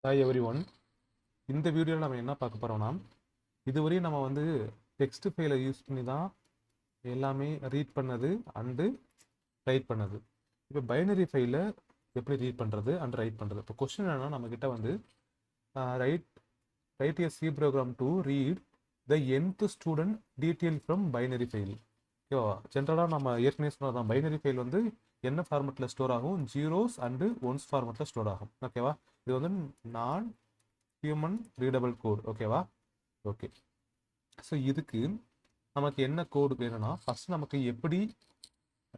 Hi every one. இந்த வீடியோவில் நம்ம என்ன பார்க்க போகிறோம்னா, இதுவரையும் நம்ம வந்து டெக்ஸ்ட் ஃபைலை யூஸ் பண்ணி தான் எல்லாமே ரீட் பண்ணது அண்டு ரைட் பண்ணது. இப்போ பைனரி ஃபைலை எப்படி ரீட் பண்ணுறது அண்ட் ரைட் பண்ணுறது. இப்போ கொஸ்டின் என்னன்னா, நம்மக்கிட்ட வந்து right a C program to read the nth student detail from binary file. ஓகேவா? ஜென்ரலாக நம்ம ஏற்கனவே சொன்னதான், பைனரி ஃபைல் வந்து என்ன ஃபார்மெட்டில் ஸ்டோர் ஆகும், ஜீரோஸ் அண்டு ஒன்ஸ் ஃபார்மெட்டில் ஸ்டோர் ஆகும். ஓகேவா? இது வந்து நான் ஹியூமன் ரீடபிள் கோட். ஓகேவா? ஓகே. ஸோ இதுக்கு நமக்கு என்ன கோடு வேணும்னா, ஃபஸ்ட் நமக்கு எப்படி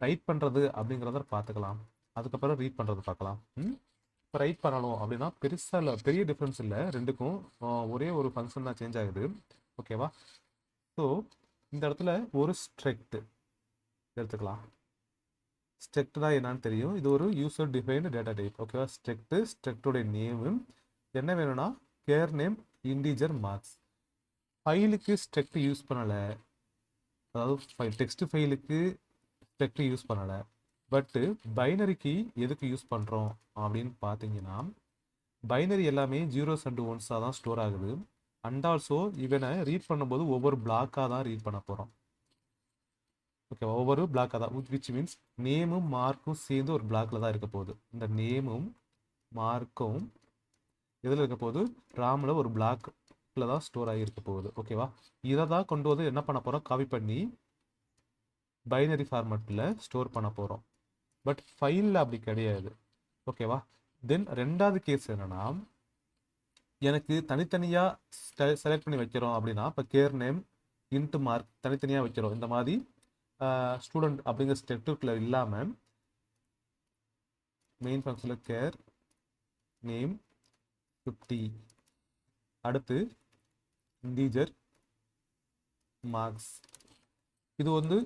ரைட் பண்ணுறது அப்படிங்கிறத பார்த்துக்கலாம். அதுக்கப்புறம் ரீட் பண்ணுறது பார்க்கலாம். இப்போ ரைட் பண்ணணும் அப்படின்னா பெருசாக இல்லை, பெரிய டிஃப்ரென்ஸ் இல்லை ரெண்டுக்கும். ஒரே ஒரு ஃபங்க்ஷன் தான் சேஞ்ச் ஆகுது. ஓகேவா? ஸோ இந்த இடத்துல ஒரு ஸ்ட்ரக்ட் எடுத்துக்கலாம். ஸ்ட்ரக்ட் தான் என்னன்னு தெரியும். இது ஒரு யூசர் டிஃபைன்டு டேட்டா டைப். ஓகேவா? ஸ்ட்ரக்டோடைய நேமு என்ன வேணும்னா கேர் நேம் இன்டிஜர் மார்க்ஸ். ஃபைலுக்கு ஸ்ட்ரக்ட் யூஸ் பண்ணலை, அதாவது டெக்ஸ்ட் ஃபைலுக்கு ஸ்ட்ரக்ட் யூஸ் பண்ணலை. பட்டு பைனரிக்கு எதுக்கு யூஸ் பண்ணுறோம் அப்படின்னு பார்த்தீங்கன்னா, பைனரி எல்லாமே ஜீரோஸ் அண்ட் ஒன்ஸாக தான் ஸ்டோர் ஆகுது. அண்ட் ஆல்சோ இவனை ரீட் பண்ணும்போது ஒவ்வொரு பிளாக்காக தான் ரீட் பண்ண போகிறோம். ஓகேவா? ஒவ்வொரு பிளாக்காக தான், விச் மீன்ஸ் நேமும் மார்க்கும் சேர்ந்து ஒரு பிளாக்ல தான் இருக்க போகுது. இந்த நேமும் மார்க்கும் எதில் இருக்க போகுது, ராமில் ஒரு பிளாக்ல தான் ஸ்டோர் ஆகியிருக்க போகுது. ஓகேவா? இதை தான் கொண்டு வந்து என்ன பண்ண போகிறோம், காப்பி பண்ணி பைனரி ஃபார்மெட்டில் ஸ்டோர் பண்ண போகிறோம். பட் ஃபைலில் அப்படி கிடையாது. ஓகேவா? தென் ரெண்டாவது கேஸ் என்னன்னா, எனக்கு தனித்தனியாக செலக்ட் பண்ணி வைக்கிறோம் அப்படின்னா, இப்போ கேர் நேம் இன்ட்டு மார்க் தனித்தனியாக வைக்கிறோம். இந்த மாதிரி ஸ்டூடெண்ட் அப்படிங்கிற ஸ்டெப்டுக்குள்ள இல்லாமல் மெயின் ஃபங்க்ஷனில் கேர் நேம் 50, அடுத்து இன்டீஜர் மார்க்ஸ். இது வந்து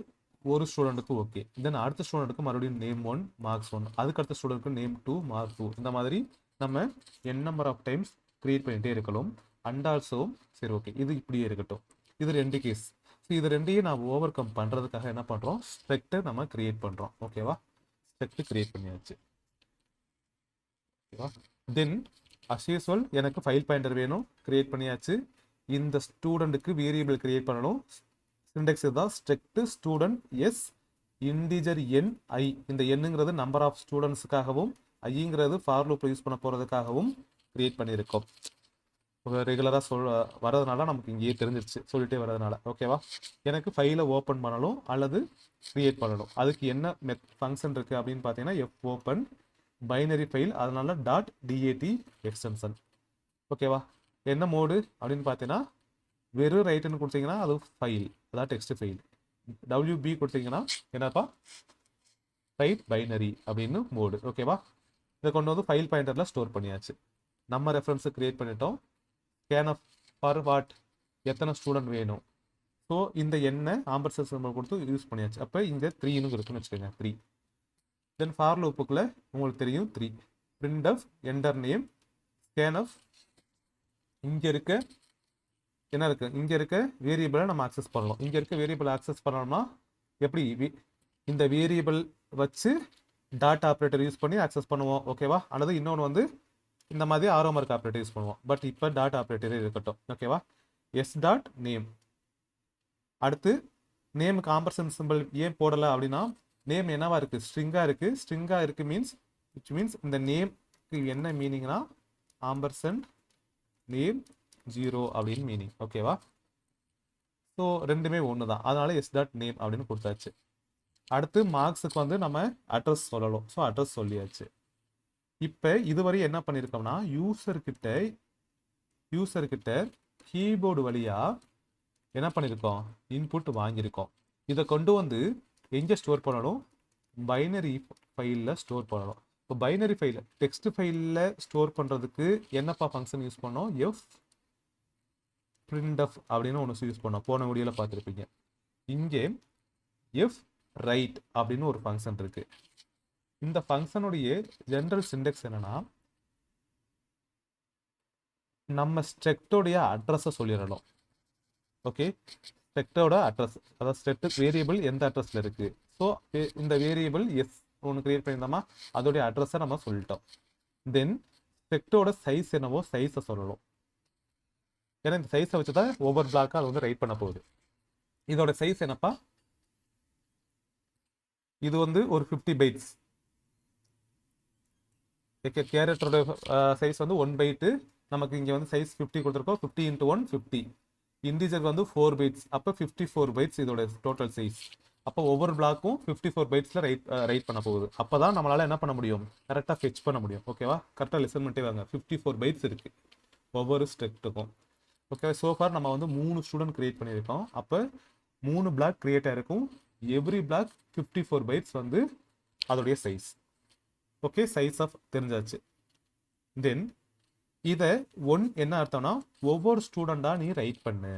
ஒரு ஸ்டூடெண்ட்டுக்கு ஓகே. தென் அடுத்த ஸ்டூடெண்ட்டுக்கு மறுபடியும் நேம் 1 மார்க்ஸ் 1, அதுக்கு அடுத்த ஸ்டூடெண்ட்டுக்கு நேம் 2 மார்க் 2. இந்த மாதிரி நம்ம என் நம்பர் ஆஃப் டைம்ஸ் க்ரியேட் பண்ணிகிட்டே இருக்கலாம். அண்ட் ஆல்சோ சரி ஓகே, இது இப்படியே இருக்கட்டும். இது ரெண்டு கேஸ். ஸோ இது ரெண்டையும் நான் ஓவர் கம் பண்ணுறதுக்காக என்ன பண்ணுறோம், ஸ்ட்ரக்டை நம்ம க்ரியேட் பண்ணுறோம். ஓகேவா? ஸ்ட்ரக்ட் க்ரியேட் பண்ணியாச்சு. ஓகேவா? தென் அஸ் யூஸ்வல் எனக்கு ஃபைல் பாயிண்டர் வேணும், க்ரியேட் பண்ணியாச்சு. இந்த ஸ்டூடெண்ட்டுக்கு வேரியபிள் க்ரியேட் பண்ணணும். சிண்டெக்ஸ் தான் struct student s integer n i. இந்த எண்ணுங்கிறது நம்பர் ஆஃப் ஸ்டூடெண்ட்ஸுக்காகவும் ஐங்கிறது ஃபார் லூப் யூஸ் பண்ண போகிறதுக்காகவும் க்ரியேட் பண்ணியிருக்கோம். ரெகுலராக வரதுனால நமக்கு இங்கேயே தெரிஞ்சிருச்சு, சொல்லிட்டே வரதுனால. ஓகேவா? எனக்கு ஃபைலை ஓப்பன் பண்ணணும் அல்லது க்ரியேட் பண்ணணும். அதுக்கு என்ன ஃபங்க்ஷன் இருக்குது அப்படின்னு பார்த்தீங்கன்னா, எஃப் ஓப்பன் பைனரி ஃபைல், அதனால .dat எக்ஸ்டென்ஷன். ஓகேவா? என்ன மோடு அப்படின்னு பார்த்தீங்கன்னா, வெறும் ரைட்டுன்னு கொடுத்தீங்கன்னா அது ஃபைல், அதாவது டெக்ஸ்ட் ஃபைல். WB கொடுத்தீங்கன்னா என்னப்பா, ரைட் பைனரி அப்படின்னு மோடு. ஓகேவா? இதை கொண்டு வந்து ஃபைல் பாயிண்டரில் ஸ்டோர் பண்ணியாச்சு. நம்ம ரெஃபரன்ஸு க்ரியேட் பண்ணிட்டோம். ஸ்கேன் ஆஃப் ஃபார் வாட், எத்தனை ஸ்டூடெண்ட் வேணும். ஸோ இந்த எண்ணை ஆம்பர்சன் சிம்பல் கொடுத்து யூஸ் பண்ணியாச்சு. அப்போ இங்கே 3ன்னு இருக்குன்னு வச்சுக்கோங்க, 3. தென் ஃபார் லூப்புக்குள்ள உங்களுக்கு தெரியும் 3. Printf enter name scanf, இங்கே இருக்க என்ன இருக்கு, இங்கே இருக்க வேரியபிளை நம்ம ஆக்சஸ் பண்ணணும். இங்கே இருக்க வேரியபிள் ஆக்சஸ் பண்ணணும்னா எப்படி, இந்த வேரியபிள் வச்சு டாட் ஆப்ரேட்டர் யூஸ் பண்ணி ஆக்சஸ் பண்ணுவோம். ஓகேவா? அல்லது இன்னொன்று வந்து இந்த மாதிரி ஆரோ மார்க் ஆப்ரேட்டர் யூஸ் பண்ணுவோம். பட் இப்போ டாட் ஆப்ரேட்டரே இருக்கட்டும். ஓகேவா? S dot name. அடுத்து நேமுக்கு ஆம்பர்சன் சிம்பிள் ஏன் போடலை அப்படின்னா, நேம் என்னவா இருக்குது, ஸ்ட்ரிங்காக இருக்குது. ஸ்ட்ரிங்காக இருக்குது மீன்ஸ் இந்த நேம்க்கு என்ன மீனிங்னா ஆம்பர்சன் நேம் 0 அப்படின்னு மீனிங். ஓகேவா? ஸோ ரெண்டுமே ஒன்று தான், அதனால எஸ் டாட் நேம் அப்படின்னு கொடுத்தாச்சு. அடுத்து மார்க்ஸுக்கு வந்து நம்ம அட்ரஸ் சொல்லணும். ஸோ அட்ரஸ் சொல்லியாச்சு. இப்போ இதுவரை என்ன பண்ணியிருக்கோம்னா, யூசர்கிட்ட கீபோர்டு வழியாக என்ன பண்ணியிருக்கோம், இன்புட் வாங்கியிருக்கோம். இதை கொண்டு வந்து எங்கே ஸ்டோர் பண்ணணும், பைனரி ஃபைலில் ஸ்டோர் பண்ணணும். இப்போ பைனரி ஃபைலில் டெக்ஸ்ட் ஃபைலில் ஸ்டோர் பண்ணுறதுக்கு என்னப்பா ஃபங்க்ஷன் யூஸ் பண்ணோம், எஃப் printf அப்படின்னு ஒன்று யூஸ் பண்ணோம். போன வீடியோவில் பார்த்துருப்பீங்க. இங்கே எஃப் ரைட் அப்படின்னு ஒரு ஃபங்க்ஷன் இருக்குது. இந்த ஃபங்க்ஷனுடைய ஜென்ரல் சிண்டெக்ஸ் என்னன்னா, நம்ம ஸ்ட்ரக்டோடைய அட்ரஸை சொல்லிடணும். ஓகே? ஸ்ட்ரக்டோட அட்ரஸ், அதாவது ஸ்ட்ரக்ட் வேரியபிள் எந்த அட்ரஸில் இருக்குது. ஸோ இந்த வேரியபிள் எஸ் ஒன்று க்ரியேட் பண்ணியிருந்தோமா, அதோடைய அட்ரஸை நம்ம சொல்லிட்டோம். தென் செக்டோட சைஸ் என்னவோ சைஸை சொல்லணும். ஏன்னா இந்த சைஸை வச்சு தான் ஒவ்வொரு பிளாக்காக அது வந்து ரைட் பண்ண போகுது. இதோட சைஸ் என்னப்பா, இது வந்து ஒரு 50 பைட்ஸ். கேரக்டரோட சைஸ் வந்து 1 பைட்டு. நமக்கு இங்கே வந்து சைஸ் 50 கொடுத்துருக்கோம். 50 × 1 50. இன்டிஜர் வந்து 4 பைட்ஸ். அப்போ 54 பைட்ஸ் இதோட டோட்டல் சைஸ். அப்போ ஒவ்வொரு பிளாக்கும் 54 பைட்ஸில் ரைட் பண்ண போகுது. அப்போ தான் நம்மளால் என்ன பண்ண முடியும், கரெக்டாக ஃபெச் பண்ண முடியும். ஓகேவா, கரெக்டாக லிசன் பண்ணிட்டே வாங்க. 54 பைட்ஸ் இருக்குது ஒவ்வொரு ஸ்ட்ரக்ட்டுக்கும். ஓகே, சோஃபார் நம்ம வந்து 3 ஸ்டூடெண்ட் கிரியேட் பண்ணியிருக்கோம். அப்போ 3 பிளாக் கிரியேட் ஆகிருக்கும். எவ்ரி பிளாக் 54 பைட்ஸ் வந்து அதோடைய சைஸ். ஓகே, சைஸ் ஆஃப் தெரிஞ்சாச்சு. தென் இதை என்ன அர்த்தம்னா, ஒவ்வொரு ஸ்டூடெண்டாக நீ ரைட் பண்ணு.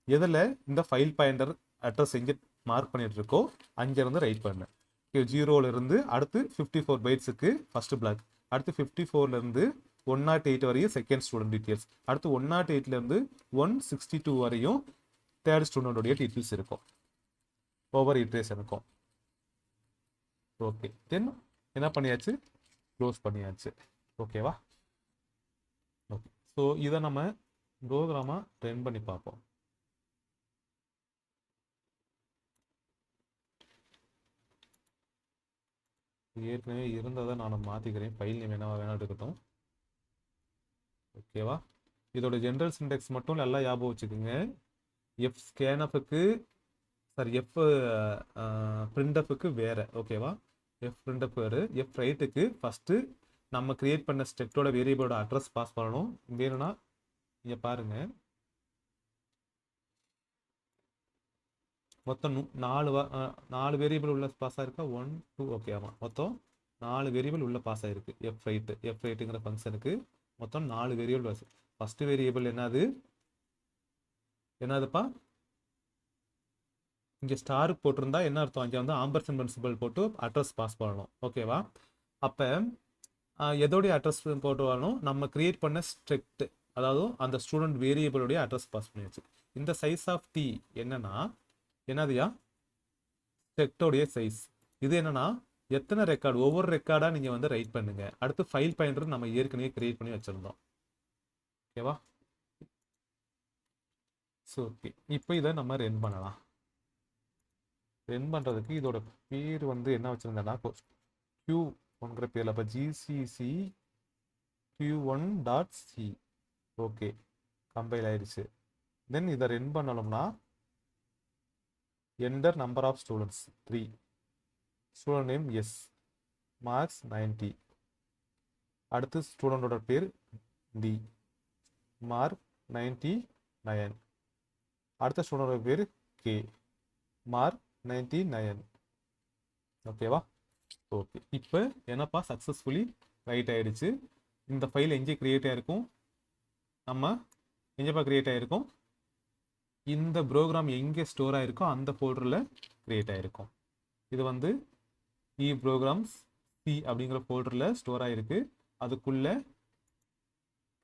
எதில் இந்த ஃபைல் பாயிண்டர் அட்ரஸ் எங்கே மார்க் பண்ணிட்டு இருக்கோ அங்கேருந்து ரைட் பண்ணு. 0லேருந்து அடுத்து 54 பைட்ஸுக்கு ஃபர்ஸ்ட் பிளாக், அடுத்து 54லேருந்து 108 வரையும் செகண்ட் ஸ்டூடெண்ட் டீட்டெயில்ஸ், அடுத்து 108லேருந்து 162 வரையும் தேர்ட் ஸ்டூடெண்டோடைய டீட்டெயில்ஸ் இருக்கும். ஓவர் இட்ரேஷன் இருக்கும். ஓகே, தென் என்ன பண்ணியாச்சு, க்ளோஸ் பண்ணியாச்சு. ஓகேவா, ஓகே. ஸோ இதை நம்ம ப்ரோக்ராமாக ரன் பண்ணி பார்ப்போம். ஏற்கனவே இருந்ததை நான் மாற்றிக்கிறேன். ஃபைல் நேம் என்னவா வேணாலும் இருக்கட்டும். ஓகேவா, இதோட ஜென்ரல் சின்டெக்ஸ் மட்டும் நல்லா ஞாபகம் வச்சுக்கோங்க. எஃப் ஸ்கேனஃபுக்கு சாரி எஃப் பிரிண்டஃபுக்கு வேறு. ஓகேவா, எஃப் பிரிண்டஃப் வேறு. எஃப் ரைட்டுக்கு ஃபஸ்ட்டு நம்ம கிரியேட் பண்ண ஸ்ட்ரக்டோட வேரியபிளோட அட்ரஸ் பாஸ் பண்ணணும். வேணும்னா இங்கே பாருங்கள், மொத்தம் 4 வேரியபிள் உள்ள பாஸ் ஆகிருக்கா. 1 2 ஓகே, ஆமாம், மொத்தம் 4 வேரியபிள் உள்ள பாஸ் ஆகிருக்கு. எஃப் ரைட்டுங்கிற ஃபங்க்ஷனுக்கு மொத்தம் 4 வேரியபிள். ஃபஸ்ட்டு வேரியபிள் என்னதுப்பா, இங்கே ஸ்டாருக்கு போட்டிருந்தா என்ன அர்த்தம், அங்கே வந்து ஆம்பர்சன் பிரின்சிபல் போட்டு அட்ரஸ் பாஸ் பண்ணணும். ஓகேவா, அப்போ எதோடைய அட்ரஸ் போட்டு வரணும், நம்ம கிரியேட் பண்ண ஸ்ட்ரக்ட், அதாவது அந்த ஸ்டூடெண்ட் வேரியபிளுடைய அட்ரஸ் பாஸ் பண்ணியாச்சு. இந்த சைஸ் ஆஃப் டி என்னதுயா, ஸ்ட்ரக்டோடைய சைஸ். இது என்னன்னா எத்தனை ரெக்கார்டு, ஒவ்வொரு ரெக்கார்டாக நீங்கள் வந்து ரைட் பண்ணுங்க. அடுத்து ஃபைல் பாயிண்டர் நம்ம ஏற்கனவே கிரியேட் பண்ணி வச்சுருந்தோம். ஓகேவா, ஸோ ஓகே, இப்போ இதை நம்ம ரன் பண்ணலாம். ரன் பண்ணுறதுக்கு இதோட பேர் வந்து என்ன வச்சுருந்தேன்னா Q1ங்கிற பேரில், அப்போ GCC Q1.c. ஓகே, கம்பைல் ஆயிடுச்சு. தென் இதை ரன் பண்ணணும்னா enter number of students 3, student name S, marks 90, அடுத்து ஸ்டூடெண்டோட பேர் D, மார்க் 99, அடுத்த ஸ்டூடெண்டோட பேர் K, மார்க் 99. ஓகேவா, ஓகே. இப்போ என்னப்பா சக்ஸஸ்ஃபுல்லி ரைட் ஆகிடுச்சு. இந்த ஃபைல் எங்கே க்ரியேட் ஆகிருக்கும், நம்ம எங்கேப்பா க்ரியேட் ஆகிருக்கும், இந்த ப்ரோக்ராம் எங்கே ஸ்டோர் ஆகிருக்கோ அந்த ஃபோல்டரில் க்ரியேட் ஆகிருக்கும். இது வந்து இ ப்ரோக்ராம்ஸ் சி அப்படிங்கிற ஃபோல்டரில் ஸ்டோர் ஆகிருக்கு. அதுக்குள்ளே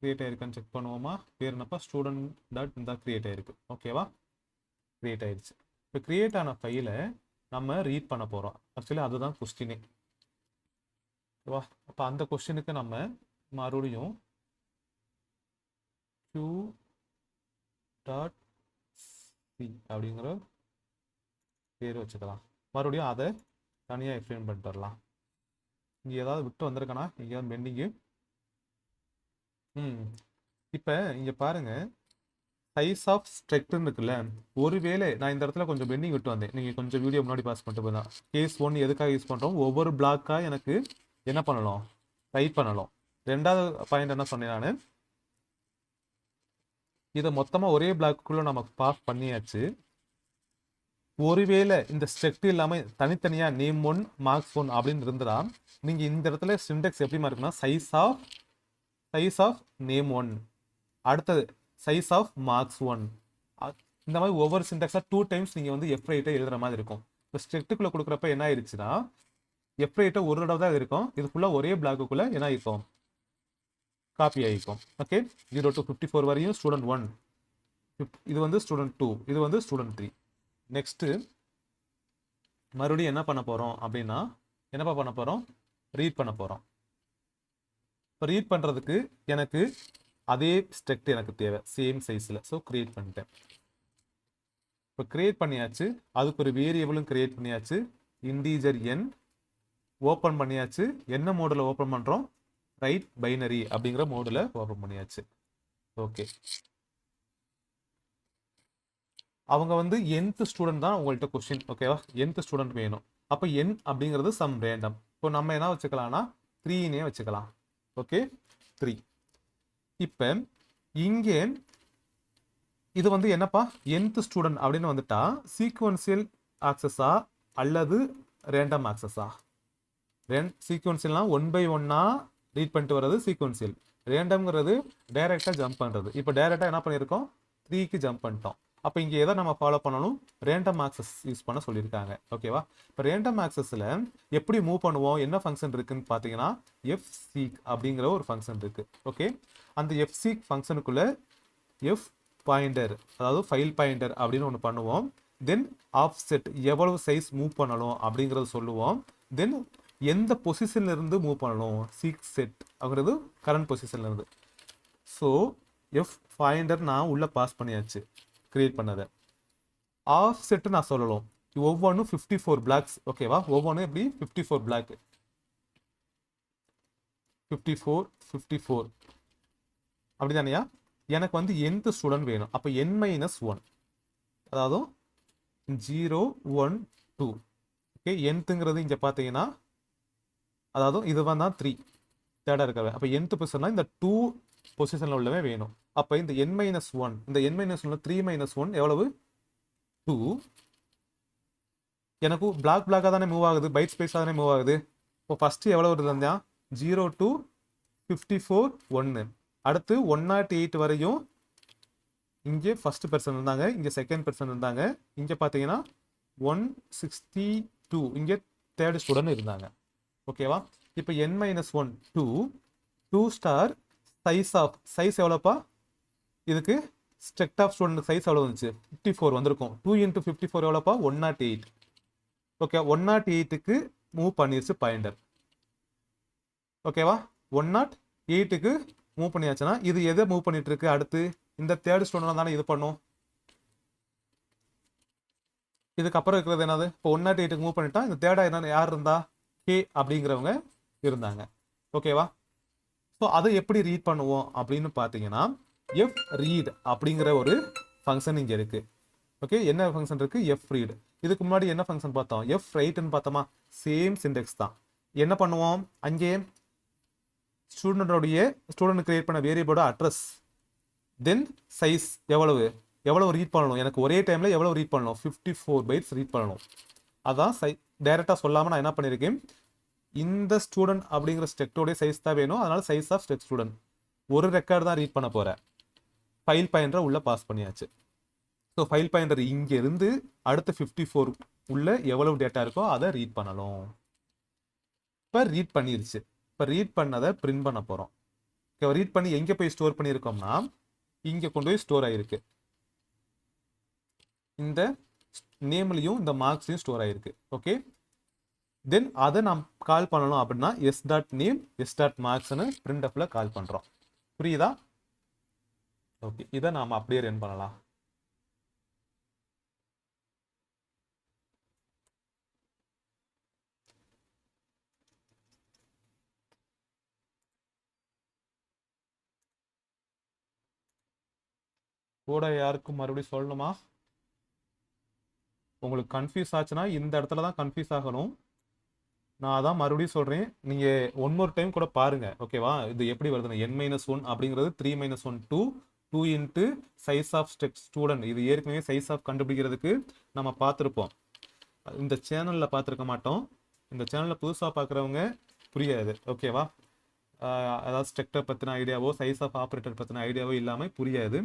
க்ரியேட் ஆகிருக்கான்னு செக் பண்ணுவோமா. பேர் என்னப்பா, ஸ்டூடெண்ட் டாட் இந்த க்ரியேட் ஆகிருக்கு. ஓகேவா, க்ரியேட் ஆகிடுச்சு. இப்போ க்ரியேட் ஆன ஃபைலை நம்ம ரீட் பண்ண போகிறோம். ஆக்சுவலி அதுதான் கொஸ்டினே. ஓகேவா, அப்போ அந்த கொஸ்டினுக்கு நம்ம மறுபடியும் Q.C அப்படிங்கிற பேர் வச்சுக்கலாம். மறுபடியும் அதை தனியாக எக்ஸ்பிளைன் பண்ணிட்டு வரலாம். இங்கே ஏதாவது விட்டு வந்திருக்கனா, இங்கே பெண்டிங்கு. இப்போ இங்கே பாருங்கள், சைஸ் ஆஃப் ஸ்ட்ரக்ட்னு இருக்குல்ல. ஒருவேளை நான் இந்த இடத்துல கொஞ்சம் பெண்டிங் விட்டு வந்தேன், நீங்கள் கொஞ்சம் வீடியோ முன்னாடி பாஸ் பண்ணிட்டு போய் தான். கேஸ் 1 எதுக்காக யூஸ் பண்ணுறோம், ஒவ்வொரு பிளாக்காக எனக்கு என்ன பண்ணணும், ரைட் பண்ணணும். ரெண்டாவது பாயிண்ட் என்ன சொன்னேன் நான், இதை மொத்தமாக ஒரே பிளாக்குள்ளே நம்ம பாஸ் பண்ணியாச்சு. ஒருவேளை இந்த ஸ்ட்ரக்ட் இல்லாமல் தனித்தனியாக நேம் 1 மார்க்ஸ் 1 அப்படின்னு இருந்தா நீங்கள் இந்த இடத்துல சின்டெக்ஸ் எப்படிமா இருக்குன்னா, சைஸ் ஆஃப் நேம் 1, அடுத்தது சைஸ் ஆஃப் மார்க்ஸ் 1, இந்த மாதிரி ஒவ்வொரு சின்டெக்ஸாக 2 டைம்ஸ் நீங்கள் வந்து எஃப் ரைட்டை எழுதுகிற மாதிரி இருக்கும். இப்போ ஸ்ட்ரக்ட்டுக்குள்ளே கொடுக்குறப்ப என்ன ஆயிடுச்சுன்னா, எஃப் ரைட்டை ஒரு தடவை தான் இருக்கும். இது ஃபுல்லாக ஒரே பிளாக்குக்குள்ளே என்ன ஆகிருக்கும், காப்பி ஆகிக்கும். ஓகே, 0 to 54 வரையும் ஸ்டூடெண்ட் 1, இது வந்து ஸ்டூடெண்ட் 2, இது வந்து ஸ்டூடெண்ட் 3. நெக்ஸ்ட்டு மறுபடியும் என்ன பண்ண போகிறோம் அப்படின்னா, என்னப்பா பண்ண போகிறோம், ரீட் பண்ண போகிறோம். இப்போ ரீட் பண்ணுறதுக்கு எனக்கு அதே ஸ்ட்ரக்ட் எனக்கு தேவை சேம் சைஸில். ஸோ கிரியேட் பண்ணிட்டேன். இப்போ கிரியேட் பண்ணியாச்சு. அதுக்கு ஒரு வேரியபிளும் கிரியேட் பண்ணியாச்சு. இன்டீஜர் என் ஓப்பன் பண்ணியாச்சு. என்ன மோடில் ஓப்பன் பண்ணுறோம்? ரைட் பைனரி அப்படிங்கிற மோடில் ஓப்பன் பண்ணியாச்சு. ஓகே, அவங்க வந்து nth ஸ்டூடெண்ட் தான் உங்கள்கிட்ட கொஸ்டின். ஓகேவா, nth ஸ்டூடெண்ட் வேணும். அப்போ n அப்படிங்கிறது சம் ரேண்டம். இப்போ நம்ம என்ன வச்சுக்கலாம்னா 3னே வச்சுக்கலாம். ஓகே, 3. இப்போ இங்கே இது வந்து என்னப்பா nth ஸ்டூடெண்ட் அப்படின்னு வந்துட்டா சீக்வன்சியல் ஆக்சஸா அல்லது ரேண்டம் ஆக்சஸா? சீக்வன்சியல்னா 1 by 1 ரீட் பண்ணிட்டு வர்றது சீக்வன்சியல். ரேண்டம்ங்கிறது டைரெக்டாக ஜம்ப் பண்ணுறது. இப்போ டைரெக்டாக என்ன பண்ணியிருக்கோம்? 3க்கு ஜம்ப் பண்ணிட்டோம். அப்போ இங்கே எதை நம்ம ஃபாலோ பண்ணணும்? ரேண்டம் ஆக்சஸ் யூஸ் பண்ண சொல்லியிருக்காங்க. ஓகேவா, இப்போ ரேண்டம் ஆக்சஸில் எப்படி மூவ் பண்ணுவோம்? என்ன ஃபங்க்ஷன் இருக்குன்னு பார்த்தீங்கன்னா fseek அப்படிங்கிற ஒரு ஃபங்க்ஷன் இருக்குது. ஓகே, அந்த fseek ஃபங்க்ஷனுக்குள்ளே f பாயிண்டர், அதாவது ஃபைல் பாயிண்டர் அப்படின்னு ஒன்று பண்ணுவோம். தென் ஆஃப்செட், எவ்வளவு சைஸ் மூவ் பண்ணணும் அப்படிங்கிறது சொல்லுவோம். தென் எந்த பொசிஷன்ல இருந்து மூவ் பண்ணணும்? சீக் செட் அப்படிங்கிறது கரண்ட் பொசிஷன்ல இருந்து. ஸோ எஃப் பாயிண்டர் நான் உள்ள பாஸ் பண்ணியாச்சு கிரியேட் பண்ணதை. ஆஃப் செட் நான் சொல்லணும். ஒவ்வொன்றும் 54 பிளாக்ஸ். ஓகேவா, ஒவ்வொன்றும் எப்படி 54 பிளாக். 54 54 அப்படிதானையா? எனக்கு வந்து nth ஸ்டூடெண்ட் வேணும். அப்போ n-1, அதாவது 0 1 2. ஓகே, nthங்கிறது இங்கே பார்த்தீங்கன்னா அதாவது இது தான் 3 தேர்டாக இருக்கவே. அப்போ nth பொசிஷன்னா இந்த 2 பொசிஷனில் உள்ளவே வேணும். அப்போ இந்த n-1, இந்த n-1 3 - 1 எவ்வளவு? 2. எனக்கு பிளாக்காக தானே மூவ் ஆகுது, பைட் ஸ்பேஸாக தானே மூவ் ஆகுது. இப்போ ஃபஸ்ட்டு எவ்வளோ இருந்தா 0 to 54 1. அடுத்து 108 வரையும் இங்கே ஃபர்ஸ்ட் பெர்சன் இருந்தாங்க, இங்கே செகண்ட் பெர்சன் இருந்தாங்க, இங்கே பார்த்தீங்கன்னா 162 இங்கே தேர்ட் ஸ்டூடெண்ட் இருந்தாங்க. ஓகேவா, இப்போ n-1 2 ஸ்டார் சைஸ் எவ்வளோப்பா? இதுக்கு ஸ்ட்ரக்ட் ஆஃப் ஸ்டூடெண்ட் சைஸ் எவ்வளோ வந்துச்சு? 54 வந்திருக்கும். 2 × 54 எவ்வளோப்பா? 108. ஓகே, 108க்கு மூவ் பண்ணிருச்சு பாயிண்டர். ஓகேவா, 108க்கு மூவ் பண்ணியாச்சுன்னா இது எதை மூவ் பண்ணிட்டு இருக்கு? அடுத்து இந்த தேர்ட் ஸ்டூடெண்ட் தானே இது பண்ணும். இதுக்கப்புறம் இருக்கிறது என்னது? இப்போ 108க்கு மூவ் பண்ணிட்டா இந்த தேர்டா என்ன யார் இருந்தா? கே அப்படிங்கிறவங்க இருந்தாங்க. ஓகேவா, ஸோ அதை எப்படி ரீட் பண்ணுவோம் அப்படின்னு பார்த்தீங்கன்னா எஃப் ரீட் அப்படிங்கிற ஒரு ஃபங்க்ஷன் இங்கே இருக்கு. ஓகே, என்ன ஃபங்க்ஷன் இருக்கு? F read. இதுக்கு முன்னாடி என்ன ஃபங்க்ஷன் பார்த்தோம்? எஃப் ரைட்னு பார்த்தோமா? சேம் சிண்டெக்ஸ் தான். என்ன பண்ணுவோம்? அங்கே ஸ்டூடெண்ட் கிரியேட் பண்ண வேரியபிளோட அட்ரஸ், தென் சைஸ் எவ்வளவு ரீட் பண்ணணும், எனக்கு ஒரே டைமில் எவ்வளோ ரீட் பண்ணணும்? 54 பைட்ஸ் ரீட் பண்ணணும். அதான் டைரெக்டாக சொல்லாமல் நான் என்ன பண்ணியிருக்கேன்? இந்த ஸ்டூடெண்ட் அப்படிங்கிற ஸ்ட்ரக்டோடைய சைஸ் தான் வேணும், அதனால சைஸ் ஆஃப் ஸ்ட்ரக்ட் ஸ்டூடெண்ட் ஒரு ரெக்கார்டு தான் ரீட் பண்ண போகிறேன். ஃபைல் பாயிண்டரை உள்ளே பாஸ் பண்ணியாச்சு. ஸோ ஃபைல் பாயிண்டர் இங்கே இருந்து அடுத்த 54 உள்ள எவ்வளவு டேட்டா இருக்கோ அதை ரீட் பண்ணணும். இப்போ ரீட் பண்ணிருச்சு. இப்போ ரீட் பண்ணதை பிரிண்ட் பண்ண போகிறோம். ஓகே, ரீட் பண்ணி எங்கே போய் ஸ்டோர் பண்ணியிருக்கோம்னா இங்கே கொண்டு போய் ஸ்டோர் ஆகிருக்கு. இந்த நேம்லையும் இந்த மார்க்ஸ்லையும் ஸ்டோர் ஆகிருக்கு. ஓகே, தென் அதை நாம் கால் பண்ணணும் அப்படின்னா s.name s.marksனு printfல கால் பண்ணுறோம். புரியுதா? ஓகே, இதை நாம் அப்படியே ரன் பண்ணலாம். கூட யாருக்கும் மறுபடியும் சொல்லணுமா? உங்களுக்கு கன்ஃபியூஸ் ஆச்சுன்னா இந்த இடத்துல தான் கன்ஃபியூஸ் ஆகணும். நான் அதான் மறுபடியும் சொல்கிறேன், நீங்கள் ஒன் மோர் டைம் கூட பாருங்கள். ஓகேவா, இது எப்படி வருதுன்னு. n-1 அப்படிங்கிறது 3 - 1 2 இன்ட்டு சைஸ் ஆஃப் ஸ்டூடெண்ட். இது ஏற்கனவே சைஸ் ஆஃப் கண்டுபிடிக்கிறதுக்கு நம்ம பார்த்துருப்போம். இந்த சேனலில் பார்த்துருக்க மாட்டோம். இந்த சேனலில் புதுசாக பார்க்குறவங்க புரியாது. ஓகேவா, அதாவது ஸ்ட்ரக்டர் பற்றின ஐடியாவோ சைஸ் ஆஃப் ஆப்ரேட்டர் பற்றின ஐடியாவோ இல்லாமல் புரியாது.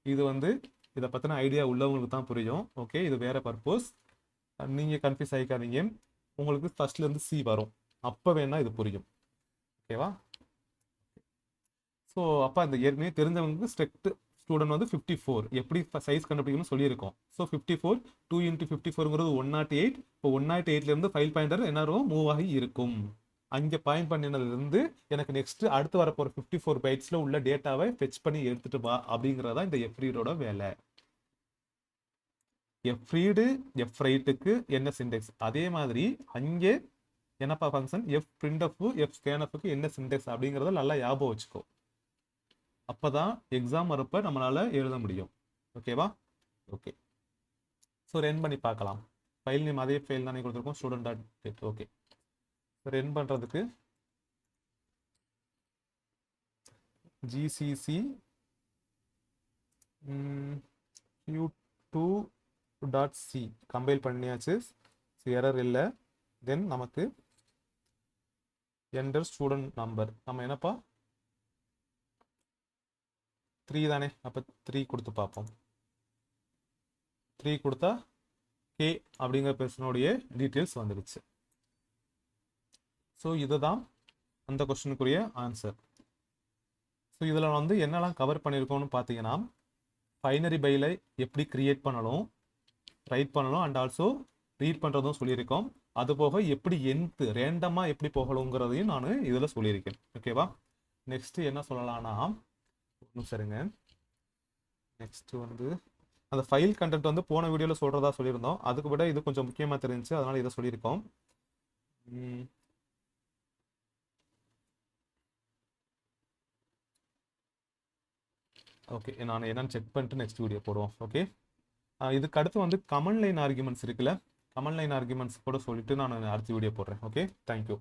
இது வந்து இதை பற்றின ஐடியா உள்ளவங்களுக்கு தான் புரியும். ஓகே, இது வேறு பர்பஸ். நீங்கள் கன்ஃபியூஸ் ஆகிக்காதீங்க. உங்களுக்கு ஃபர்ஸ்ட்லேருந்து சி வரும், அப்போ வேணா இது புரியும். ஓகேவா, ஸோ அப்போ அந்த ஏற்கனவே தெரிஞ்சவங்களுக்கு ஸ்ட்ரக்ட் ஸ்டூடெண்ட் வந்து 54 எப்படி சைஸ் கண்டுபிடிக்கணும்னு சொல்லியிருக்கோம். ஸோ 54 2 × 54ங்கிறது 108. இப்போ 108லேருந்து ஃபைல் பாயிண்டர் என்ன மூவ் ஆகி இருக்கும். அங்கே பாயிண்ட் பண்ணினதுலேருந்து எனக்கு நெக்ஸ்ட் அடுத்து வரப்போகிற 54 பைட்ஸில் உள்ள டேட்டாவை ஃபெச் பண்ணி எடுத்துட்டு வா அப்படிங்கிறதா இந்த எஃப்ரீடோட வேலை. எஃப்ரீடு எஃப்ரைட்டுக்கு என்ன சிண்டெக்ஸ், அதே மாதிரி அங்கே என்னப்பா ஃபங்க்ஷன் எஃப் பிரிண்டஃப் எஃப் ஸ்கேனஃப்க்கு என்ன சிண்டெக்ஸ் அப்படிங்கிறத நல்லா ஞாபகம் வச்சுக்கோ. அப்போதான் எக்ஸாம் வரப்போ நம்மளால் எழுத முடியும். ஓகேவா? ஓகே, ஸோ ரன் பண்ணி பார்க்கலாம். ஃபைல் நேம் அதே ஃபைல் தானே கொடுத்துருக்கோம், student.get. ஓகே, ரன் பண்ணுறதுக்கு gcc q2.c கம்பைல் பண்ணியாச்சு, எரர் இல்லை. தென் நமக்கு என்டர் ஸ்டூடெண்ட் நம்பர், நம்ம என்னப்பா 3 தானே, அப்போ 3 கொடுத்து பார்ப்போம். 3 கொடுத்தா கே அப்படிங்கிற பர்சனுடைய டீட்டெயில்ஸ் வந்துடுச்சு. ஸோ இதுதான் அந்த கொஸ்டினுக்குரிய ஆன்சர். ஸோ இதில் வந்து என்னெல்லாம் கவர் பண்ணியிருக்கோம்னு பார்த்தீங்கன்னா, பைனரி பைலை எப்படி கிரியேட் பண்ணணும், ரைட் பண்ணணும், அண்ட் ஆல்சோ ரீட் பண்ணுறதும் சொல்லியிருக்கோம். அதுபோக எப்படி என்த்து ரேண்டமாக எப்படி போகணுங்கிறதையும் நான் இதில் சொல்லியிருக்கேன். ஓகேவா? நெக்ஸ்ட்டு என்ன சொல்லலாம்னா, ஒன்றும் சரிங்க, நெக்ஸ்ட்டு வந்து அந்த ஃபைல் கண்டென்ட் வந்து போன வீடியோவில் சொல்கிறதா சொல்லியிருந்தோம். அதுக்கு விட இது கொஞ்சம் முக்கியமாக தெரிஞ்சிச்சு, அதனால் இதை சொல்லியிருக்கோம். ஓகே, நான் என்னன்னு செக் பண்ணிட்டு நெக்ஸ்ட் வீடியோ போடுவோம். ஓகே, இதுக்கு அடுத்து வந்து கமெண்ட் லைன் ஆர்குமெண்ட்ஸ் இருக்குல்ல, கமெண்ட் லைன் ஆர்குமெண்ட்ஸ் கூட சொல்லிட்டு நான் அடுத்த வீடியோ போடுறேன். Okay, thank you.